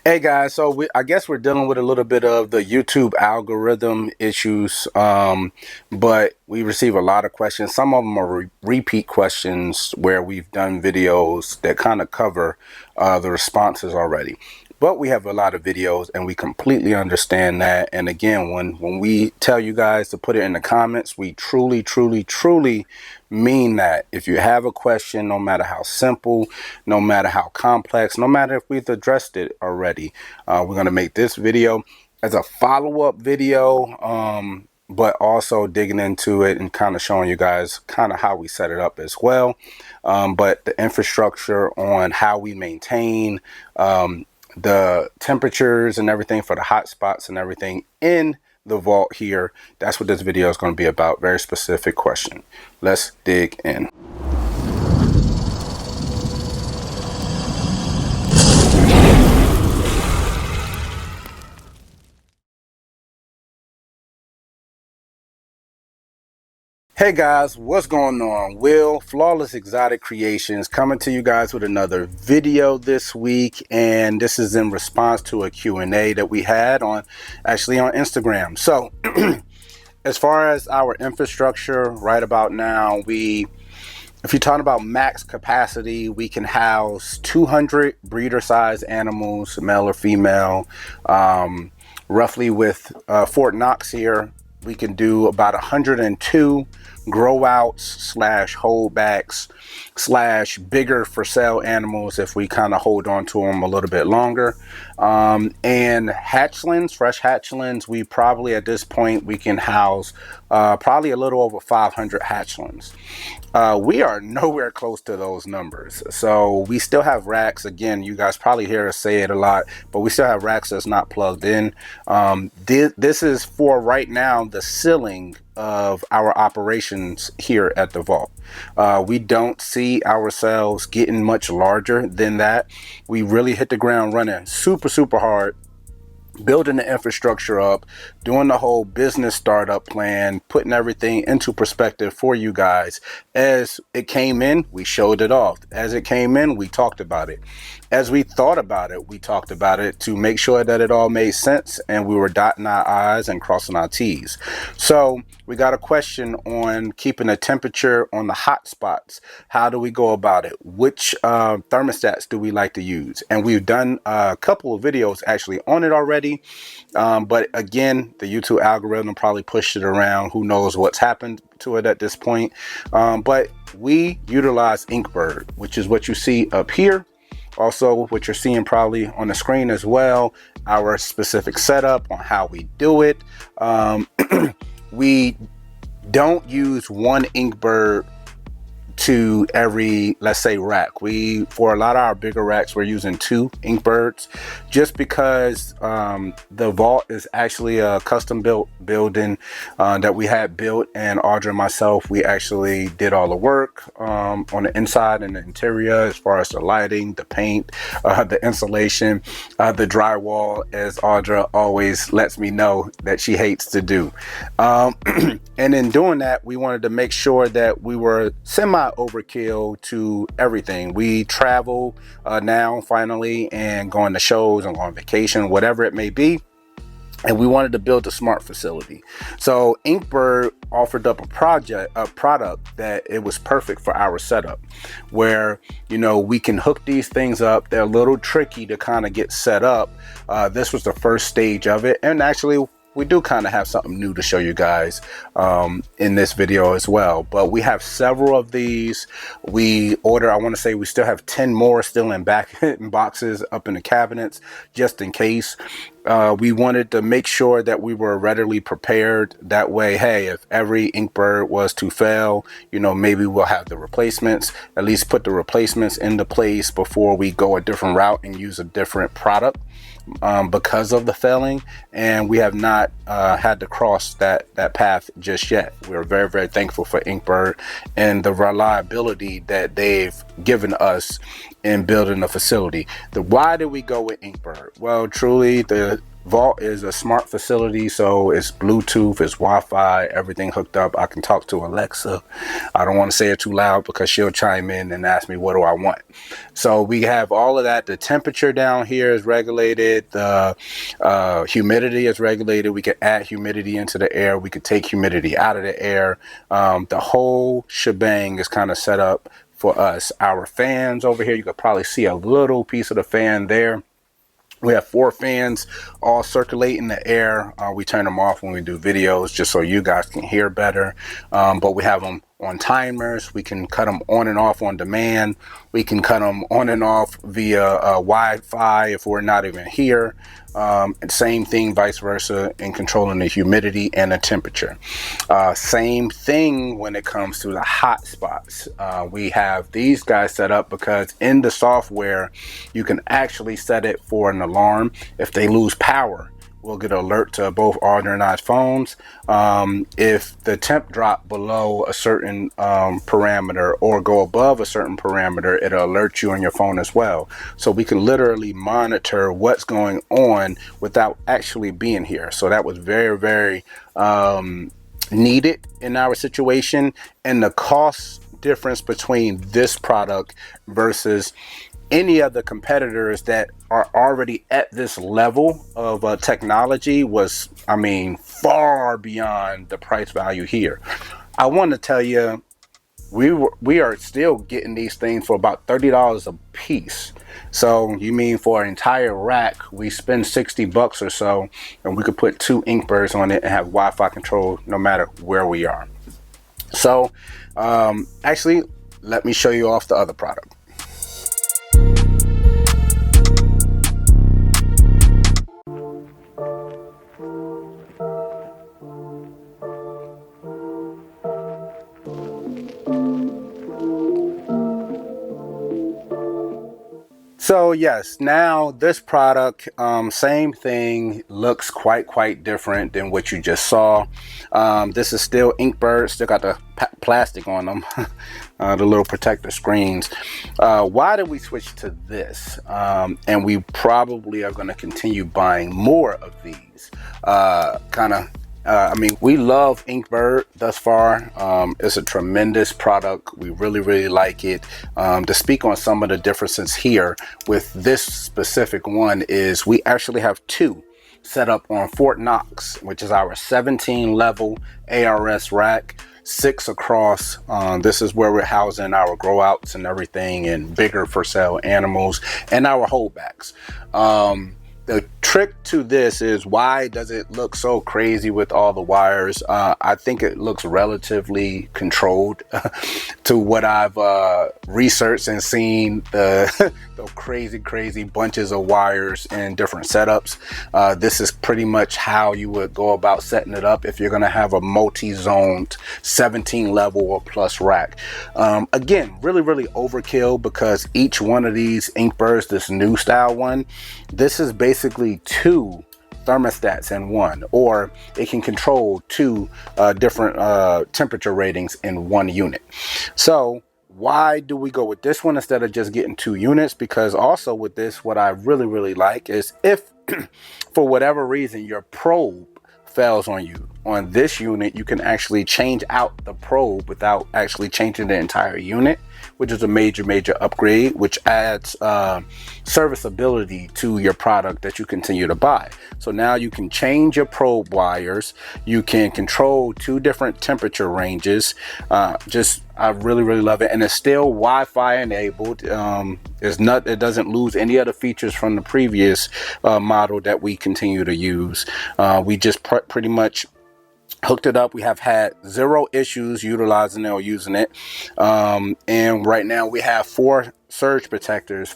Hey guys, so I guess we're dealing with a little bit of the YouTube algorithm issues, but we receive a lot of questions. Some of them are repeat questions where we've done videos that kind of cover the responses already. But we have a lot of videos and we completely understand that. And again, when we tell you guys to put it in the comments, we truly, truly, truly mean that. If you have a question, no matter how simple, no matter how complex, no matter if we've addressed it already, we're going to make this video as a follow-up video, but also digging into it and kind of showing you guys kind of how we set it up as well. But the infrastructure on how we maintain the temperatures and everything for the hot spots and everything in the vault here, that's what this video is going to be about. Very specific question. Let's dig in. Hey guys, what's going on? Will, Flawless Exotic Creations, coming to you guys with another video this week, and this is in response to a Q&A that we had on Instagram. So as far as our infrastructure right about now, if you're talking about max capacity, we can house 200 breeder size animals, male or female. Roughly with Fort Knox here, we can do about 102 grow outs slash holdbacks slash bigger for sale animals if we kind of hold on to them a little bit longer. And hatchlings, fresh hatchlings, we probably at this point we can house probably a little over 500 hatchlings. We are nowhere close to those numbers. So we still have racks. Again, you guys probably hear us say it a lot, but we still have racks that's not plugged in. This is for right now the ceiling of our operations here at the vault. We don't see ourselves getting much larger than that. We really hit the ground running super hard, building the infrastructure up, doing the whole business startup plan, putting everything into perspective for you guys. As it came in, we showed it off. As it came in, we talked about it. As we thought about it, we talked about it to make sure that it all made sense and we were dotting our I's and crossing our T's. So we got a question on keeping the temperature on the hot spots. How do we go about it? Which thermostats do we like to use? And we've done a couple of videos actually on it already. But again, the YouTube algorithm probably pushed it around. Who knows what's happened to it at this point. But we utilize Inkbird, which is what you see up here. Also, what you're seeing probably on the screen as well, our specific setup on how we do it. We don't use one Inkbird to every, let's say, rack. For a lot of our bigger racks, we're using 2 Inkbirds just because the vault is actually a custom built building that we had built, and Audra and myself, we actually did all the work on the inside and the interior as far as the lighting, the paint, the insulation, the drywall, as Audra always lets me know that she hates to do. And in doing that, we wanted to make sure that we were overkill to everything. We travel now finally and going to shows and on vacation, whatever it may be, and we wanted to build a smart facility. So Inkbird offered up a product that it was perfect for our setup, where we can hook these things up. They're a little tricky to kind of get set up. This was the first stage of it, and actually we do kind of have something new to show you guys in this video as well. But we have several of these. We order, I want to say we still have 10 more still in boxes up in the cabinets, just in case. We wanted to make sure that we were readily prepared. That way, hey, if every Inkbird was to fail, maybe we'll have the replacements, at least put the replacements into place before we go a different route and use a different product because of the failing. And we have not had to cross that path just yet. We're very thankful for Inkbird and the reliability that they've given us in building a facility. Why did we go with Inkbird? Well, truly, the Vault is a smart facility, so it's Bluetooth, it's Wi-Fi, everything hooked up. I can talk to Alexa. I don't want to say it too loud because she'll chime in and ask me what do I want. So we have all of that. The temperature down here is regulated. The humidity is regulated. We can add humidity into the air. We could take humidity out of the air. The whole shebang is kind of set up for us. Our fans over here, you could probably see a little piece of the fan there. We have 4 fans all circulating the air. We turn them off when we do videos just so you guys can hear better. But we have them on timers. We can cut them on and off on demand. We can cut them on and off via Wi-Fi if we're not even here. And same thing vice versa in controlling the humidity and the temperature. Same thing when it comes to the hot spots. We have these guys set up because in the software you can actually set it for an alarm. If they lose power, we'll get an alert to both modernized phones. If the temp drop below a certain parameter or go above a certain parameter, it'll alert you on your phone as well. So we can literally monitor what's going on without actually being here. So that was very, very needed in our situation. And the cost difference between this product versus any other competitors that are already at this level of technology was, I mean, far beyond the price value here. I want to tell you, we are still getting these things for about $30 a piece. So you mean for an entire rack, we spend 60 bucks or so, and we could put 2 Inkbirds on it and have Wi-Fi control no matter where we are. So actually, let me show you off the other product. So yes, now this product, same thing, looks quite different than what you just saw. This is still Inkbird, still got the plastic on them, the little protector screens. Why did we switch to this? And we probably are going to continue buying more of these. I mean, we love Inkbird thus far. It's a tremendous product. We really like it. To speak on some of the differences here with this specific one is we actually have 2 set up on Fort Knox, which is our 17 level ARS rack, 6 across. This is where we're housing our grow outs and everything, and bigger for sale animals and our holdbacks. The trick to this is, why does it look so crazy with all the wires? I think it looks relatively controlled to what I've researched and seen, the crazy bunches of wires in different setups. This is pretty much how you would go about setting it up if you're going to have a multi-zoned 17 level or plus rack. Again, really overkill, because each one of these Inkbirds, this new style one, this is basically 2 thermostats in one, or it can control 2 different temperature ratings in one unit. So why do we go with this one instead of just getting 2 units? Because also with this, what I really like is, if for whatever reason your probe fails on you on this unit, you can actually change out the probe without actually changing the entire unit, which is a major upgrade, which adds serviceability to your product that you continue to buy. So now you can change your probe wires, you can control 2 different temperature ranges. I really love it, and it's still Wi-Fi enabled. It doesn't lose any other features from the previous model that we continue to use. We just pretty much hooked it up. We have had 0 issues utilizing it or using it. And right now we have 4 surge protectors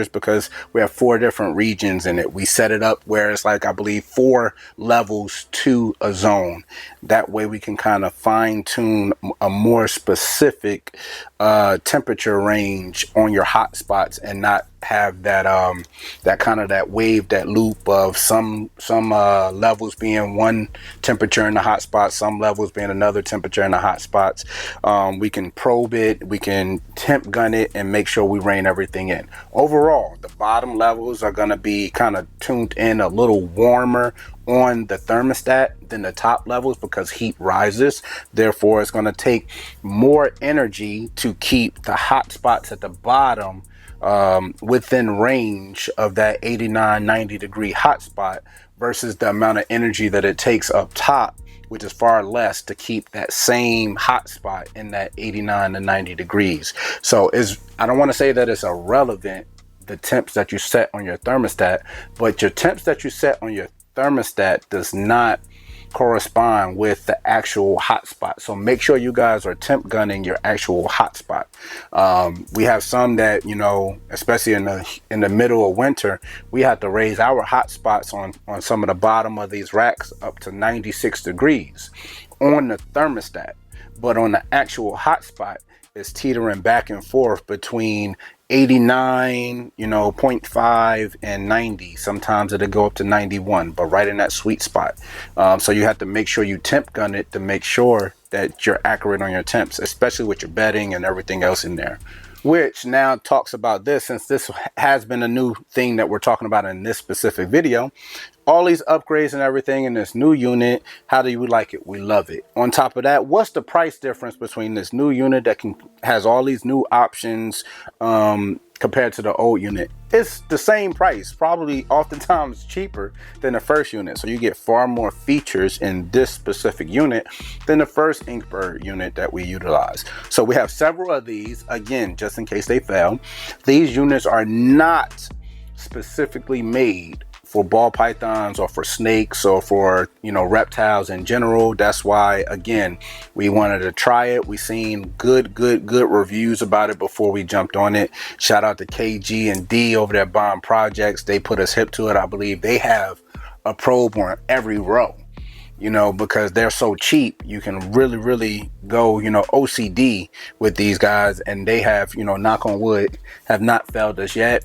because we have 4 different regions in it. We set it up where it's like, I believe, 4 levels to a zone. That way we can kind of fine tune a more specific temperature range on your hot spots, and not have that kind of that wave, that loop of some levels being one temperature in the hot spot, some levels being another temperature in the hot spots. We can probe it, we can temp gun it, and make sure we rein everything in. Overall, the bottom levels are going to be kind of tuned in a little warmer on the thermostat than the top levels because heat rises. Therefore, it's going to take more energy to keep the hot spots at the bottom within range of that 89-90 degree hot spot versus the amount of energy that it takes up top, which is far less, to keep that same hot spot in that 89 to 90 degrees. So I don't want to say that it's irrelevant, the temps that you set on your thermostat, but your temps that you set on your thermostat does not correspond with the actual hot spot. So make sure you guys are temp gunning your actual hot spot. We have some that, you know, especially in the middle of winter, we have to raise our hot spots on some of the bottom of these racks up to 96 degrees on the thermostat, but on the actual hot spot, it's teetering back and forth between 89, you know, 0.5 and 90. Sometimes it'll go up to 91, but right in that sweet spot. So you have to make sure you temp gun it to make sure that you're accurate on your temps, especially with your bedding and everything else in there. Which now talks about this, since this has been a new thing that we're talking about in this specific video. All these upgrades and everything in this new unit, how do you like it? We love it. On top of that, what's the price difference between this new unit that has all these new options compared to the old unit? It's the same price, probably oftentimes cheaper than the first unit. So you get far more features in this specific unit than the first Inkbird unit that we utilize. So we have several of these, again, just in case they fail. These units are not specifically made for ball pythons or for snakes or for, you know, reptiles in general. That's why, again, we wanted to try it. We seen good reviews about it before we jumped on it. Shout out to KG and D over there, Bomb Projects. They put us hip to it. I believe they have a probe on every row, you know, because they're so cheap. You can really go, you know, OCD with these guys, and they have, you know, knock on wood, have not failed us yet.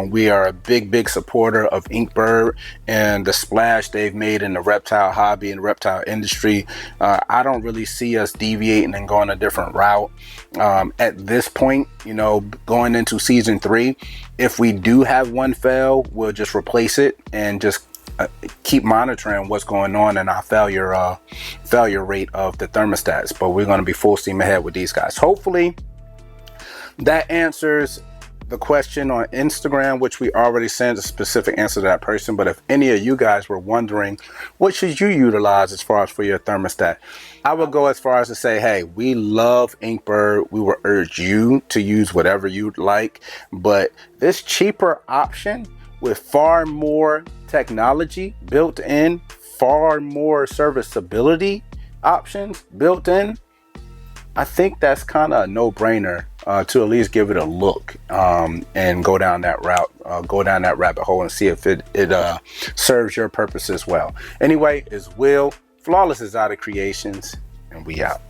We are a big supporter of Inkbird and the splash they've made in the reptile hobby and reptile industry. I don't really see us deviating and going a different route at this point, you know, going into season 3. If we do have one fail, we'll just replace it and just keep monitoring what's going on in our failure rate of the thermostats. But we're going to be full steam ahead with these guys. Hopefully that answers the question on Instagram, which we already sent a specific answer to that person. But if any of you guys were wondering, what should you utilize as far as for your thermostat, I would go as far as to say, hey, we love Inkbird. We would urge you to use whatever you'd like, but this cheaper option with far more technology built in, far more serviceability options built in, I think that's kind of a no-brainer to at least give it a look and go down that route, go down that rabbit hole and see if it serves your purpose as well. Anyway, it's Will, Flawless Exotic Creations, and we out.